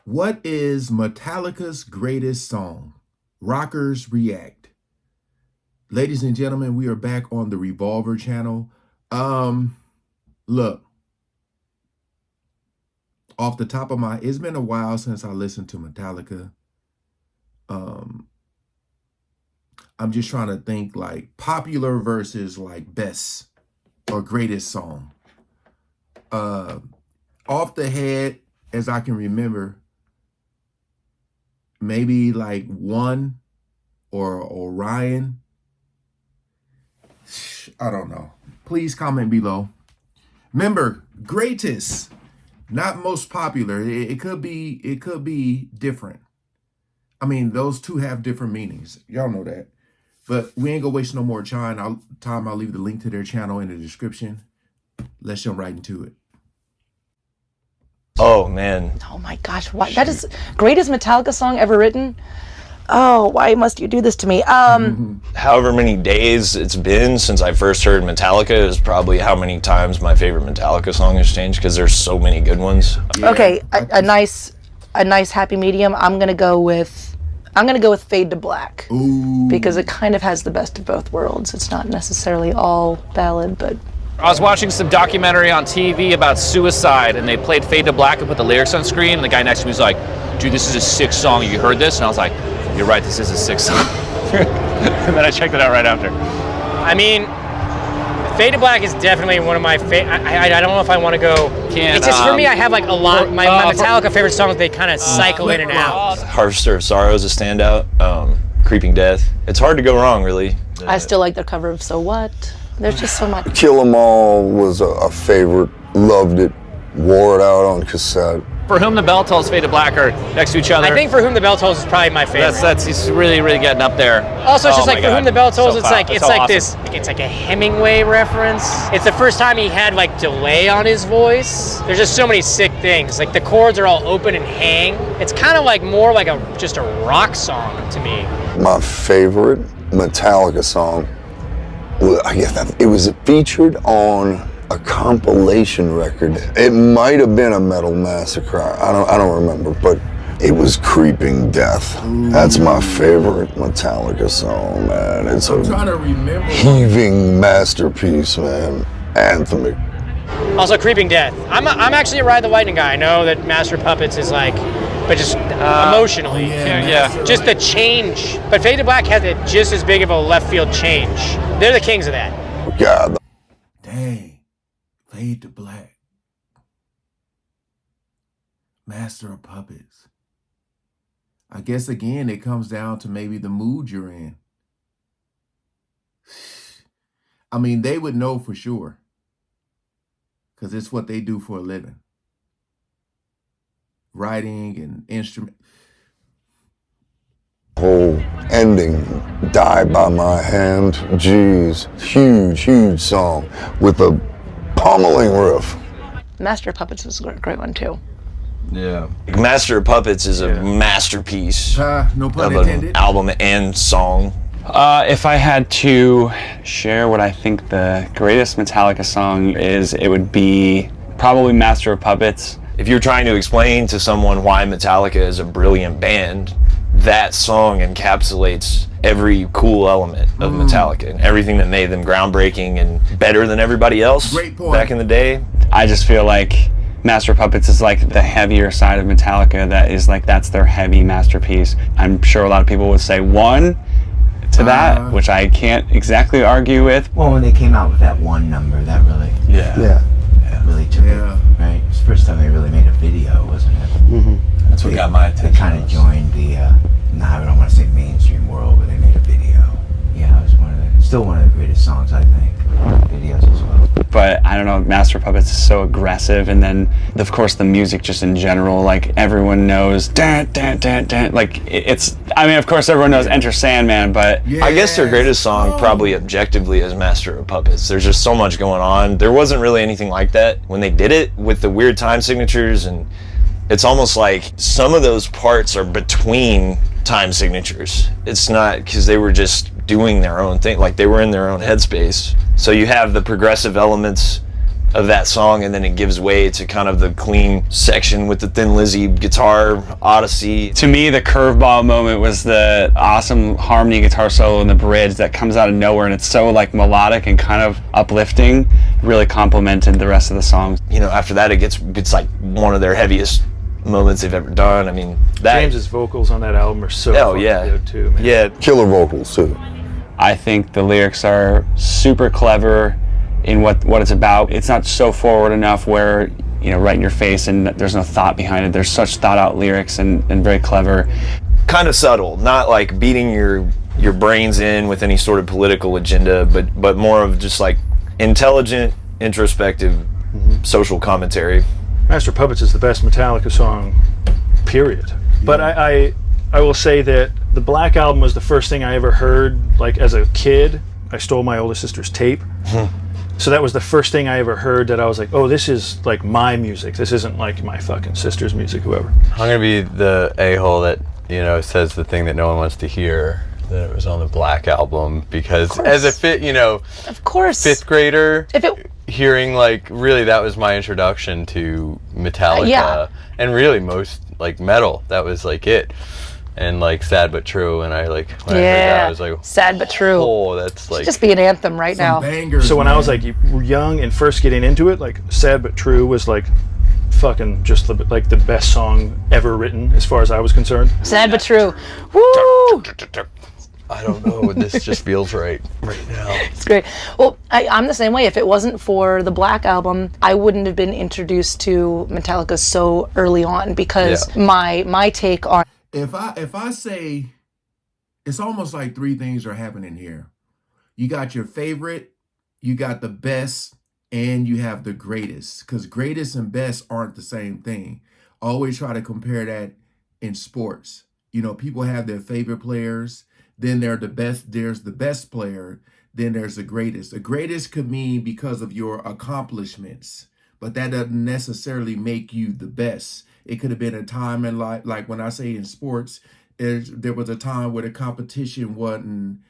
What is Metallica's greatest song? Rockers react. Ladies and gentlemen, we are back on the Revolver channel. Look, off the top of my, it's been a while since I listened to Metallica. I'm just trying to think like popular versus like best or greatest song. Off the head, as I can remember, maybe like One or Orion. I don't know. Please comment below. Remember, greatest, not most popular. It could be different. I mean, those two have different meanings. Y'all know that. But we ain't gonna waste no more time. I'll leave the link to their channel in the description. Let's jump right into it. Oh man. Oh my gosh, what? That is greatest Metallica song ever written. Oh, why must you do this to me? However many days it's been since I first heard Metallica is probably how many times my favorite Metallica song has changed, because there's so many good ones. Yeah, okay, a nice happy medium. I'm gonna go with Fade to Black. Ooh. Because it kind of has the best of both worlds. It's not necessarily all ballad, but I was watching some documentary on TV about suicide, and they played Fade to Black and put the lyrics on screen, and the guy next to me was like, dude, this is a sick song, you heard this? And I was like, you're right, this is a sick song. And then I checked it out right after. I mean, Fade to Black is definitely one of my favorite. I don't know if I want to go. It's just for me, I have like a lot. My Metallica favorite songs, they kind of cycle in and out. Harvester of Sorrow is a standout. Creeping Death. It's hard to go wrong, really. I still like their cover of So What. There's just so much. Kill 'Em All was a favorite. Loved it. Wore it out on cassette. For Whom the Bell Tolls, Fade to Black are next to each other. I think For Whom the Bell Tolls is probably my favorite. He's really getting up there. Also, it's just like For Whom the Bell Tolls, it's like awesome. it's like a Hemingway reference. It's the first time he had like delay on his voice. There's just so many sick things. Like the chords are all open and hang. It's kind of like more like just a rock song to me. My favorite Metallica song, I guess it was featured on a compilation record. It might have been a Metal Massacre. I don't remember, but it was Creeping Death. That's my favorite Metallica song, man. It's I'm trying to remember. Heaving masterpiece, man. Anthemic. Also, Creeping Death. I'm actually a Ride the Lightning guy. I know that Master of Puppets is like, but just emotionally. Yeah. Just the change. But Fade to Black has just as big of a left field change. They're the kings of that. God. Dang. Fade to Black. Master of Puppets. I guess again it comes down to maybe the mood you're in. I mean, they would know for sure, because it's what they do for a living. Writing and instrument. Whole ending, Die by My Hand. Jeez. Huge song with a pummeling riff. Master of Puppets was a great one too. Yeah. Master of Puppets is a masterpiece No pun of intended. an album and song. If I had to share what I think the greatest Metallica song is, it would be probably Master of Puppets. If you're trying to explain to someone why Metallica is a brilliant band, that song encapsulates every cool element of Metallica and everything that made them groundbreaking and better than everybody else. Great point. Back in the day. I just feel like Master of Puppets is like the heavier side of Metallica. That's their heavy masterpiece. I'm sure a lot of people would say One to that, which I can't exactly argue with. Well, when they came out with that one number, that really, really took it, right? It's the first time they really made a video, wasn't it? Mm-hmm. That's what got my attention. They kind of joined the, I don't want to say mainstream world, but they made a video. Yeah, it was still one of the greatest songs, I think. Videos as well. But I don't know, Master of Puppets is so aggressive, and then of course the music just in general, like everyone knows, like it's. I mean, of course everyone knows Enter Sandman, but I guess their greatest song, probably objectively, is Master of Puppets. There's just so much going on. There wasn't really anything like that when they did it with the weird time signatures, and it's almost like some of those parts are between time signatures. It's not because they were just doing their own thing, like they were in their own headspace. So you have the progressive elements of that song, and then it gives way to kind of the clean section with the Thin Lizzy guitar odyssey. To me, the curveball moment was the awesome harmony guitar solo in the bridge that comes out of nowhere, and it's so like melodic and kind of uplifting. Really complemented the rest of the songs. You know, after that, it's like one of their heaviest moments they've ever done. I mean, that James's vocals on that album are so fucking good too, man. Yeah, Killer vocals too. I think the lyrics are super clever in what it's about. It's not so forward enough where, you know, right in your face and there's no thought behind it. There's such thought out lyrics and very clever. kind of subtle, not like beating your brains in with any sort of political agenda, but more of just like intelligent, introspective, social commentary. Master of Puppets is the best Metallica song, period. But I will say that the Black Album was the first thing I ever heard, like as a kid. I stole my older sister's tape. So that was the first thing I ever heard that I was like, oh, this is like my music. This isn't like my fucking sister's music, whoever. I'm going to be the a-hole that, you know, says the thing that no one wants to hear, that it was on the Black Album, because as a fifth grader, hearing like, really that was my introduction to Metallica, and really most like metal, that was like it. And like Sad But True, and I like when I heard that I was like, Sad But True. Oh, that's like, should just be an anthem right now. Bangers, so when I was like young and first getting into it, like Sad But True was like fucking just like the best song ever written as far as I was concerned. Sad But True. Woo! I don't know, this just feels right now. It's great. Well, I'm the same way. If it wasn't for the Black Album, I wouldn't have been introduced to Metallica so early on, because my take on If I say, it's almost like three things are happening here. You got your favorite, you got the best, and you have the greatest. Because greatest and best aren't the same thing. Always try to compare that in sports. You know, people have their favorite players, then there's the best player, then there's the greatest. The greatest could mean because of your accomplishments, but that doesn't necessarily make you the best. It could have been a time in life, like when I say in sports, there was a time where the competition wasn't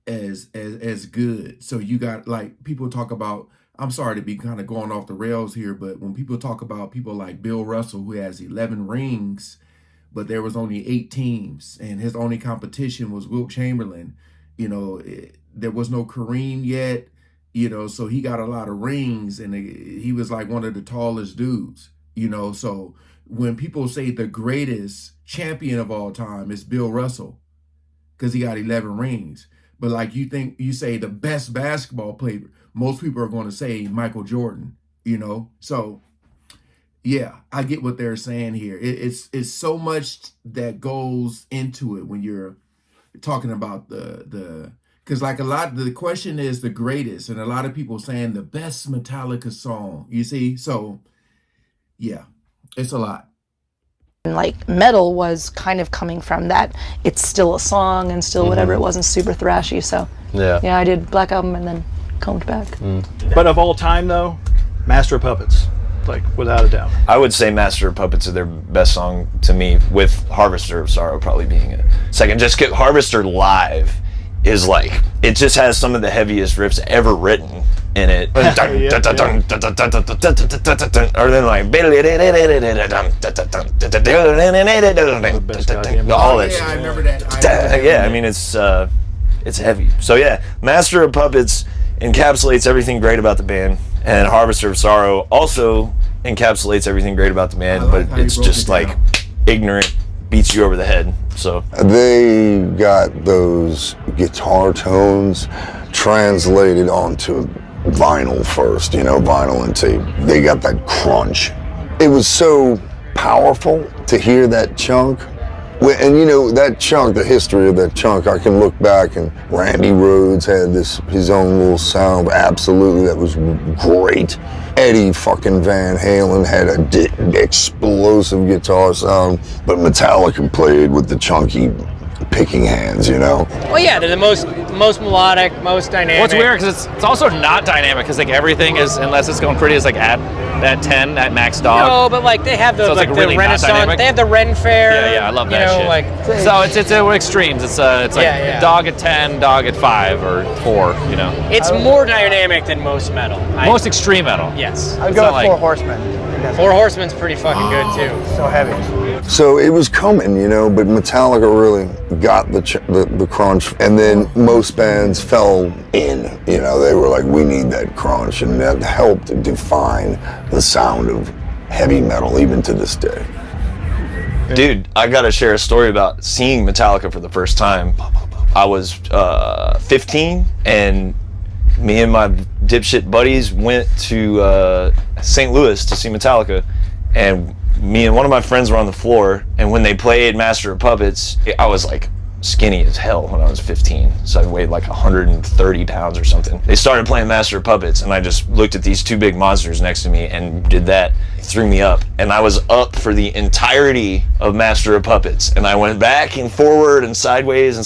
as good. So you got, like, people talk about, I'm sorry to be kind of going off the rails here, but when people talk about people like Bill Russell, who has 11 rings, but there was only 8 teams, and his only competition was Wilt Chamberlain. You know, there was no Kareem yet, you know, so he got a lot of rings, and he was like one of the tallest dudes, you know. So when people say the greatest champion of all time is Bill Russell, because he got 11 rings. But like you say the best basketball player, most people are going to say Michael Jordan, you know. So yeah, I get what they're saying here. It's so much that goes into it when you're talking about the because like the question is the greatest, and a lot of people saying the best Metallica song, you see. So yeah, it's a lot. And like metal was kind of coming from that. It's still a song and still whatever. It wasn't super thrashy. So yeah, I did Black Album and then combed back. But of all time though, Master of Puppets, like without a doubt. I would say Master of Puppets is their best song to me, with Harvester of Sorrow probably being a second. Just get Harvester live is like, it just has some of the heaviest riffs ever written in it. Or then like all that shit. I remember that. Yeah, I mean it's heavy. So yeah, Master of Puppets encapsulates everything great about the band, and Harvester of Sorrow also encapsulates everything great about the band, but it's just like ignorant, beats you over the head. So they got those guitar tones translated onto vinyl first, you know, vinyl and tape. They got that crunch. It was so powerful to hear that chunk. And you know, that chunk, the history of that chunk, I can look back and Randy Rhoads had his own little sound, absolutely, that was great. Eddie fucking Van Halen had a explosive guitar sound, but Metallica played with the chunky picking hands, you know? Well, yeah, they're the most melodic, most dynamic. What's weird, because it's also not dynamic, because like everything is, unless it's going pretty, is like at 10 at Max Dog. No, but like they have the So it's, like, like, the really not Renaissance. dynamic? They have the Ren Fair. Yeah, I love that you know, shit. Like, so it's extremes. It's like Yeah. dog at 10, dog at 5 or 4. You know, it's more dynamic than most metal. most extreme metal. Yes. I'd It's go not with like- Four Horsemen. Four Horsemen's pretty fucking good too. So heavy. So it was coming, you know, but Metallica really got the crunch, and then most bands fell in. You know, they were like, we need that crunch, and that helped define the sound of heavy metal even to this day. Dude, I gotta share a story about seeing Metallica for the first time. I was 15, and me and my dipshit buddies went to St. Louis to see Metallica, and me and one of my friends were on the floor, and when they played Master of Puppets, I was like skinny as hell when I was 15, so I weighed like 130 pounds or something. They started playing Master of Puppets, and I just looked at these two big monsters next to me and did that. It threw me up, and I was up for the entirety of Master of Puppets, and I went back and forward and sideways,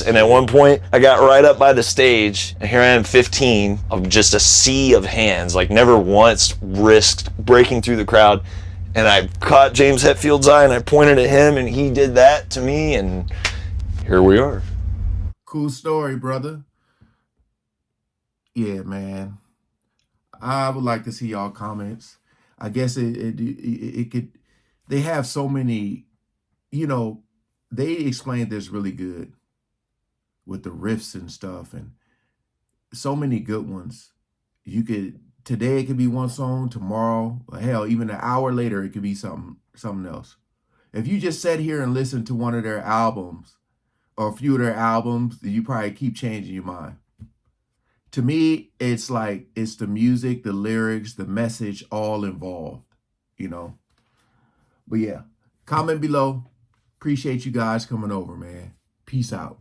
and at one point I got right up by the stage, and here I am 15 of just a sea of hands, like never once risked breaking through the crowd, and I caught James Hetfield's eye and I pointed at him, and he did that to me, and here we are. Cool story, brother. Yeah, man. I would like to see y'all comments. I guess it could. They have so many. You know, they explained this really good with the riffs and stuff, and so many good ones. You could today it could be one song, tomorrow, or hell, even an hour later it could be something else. If you just sat here and listened to one of their albums or a few of their albums, you probably keep changing your mind. To me, it's like it's the music, the lyrics, the message all involved, you know. But yeah, comment below. Appreciate you guys coming over, man. Peace out.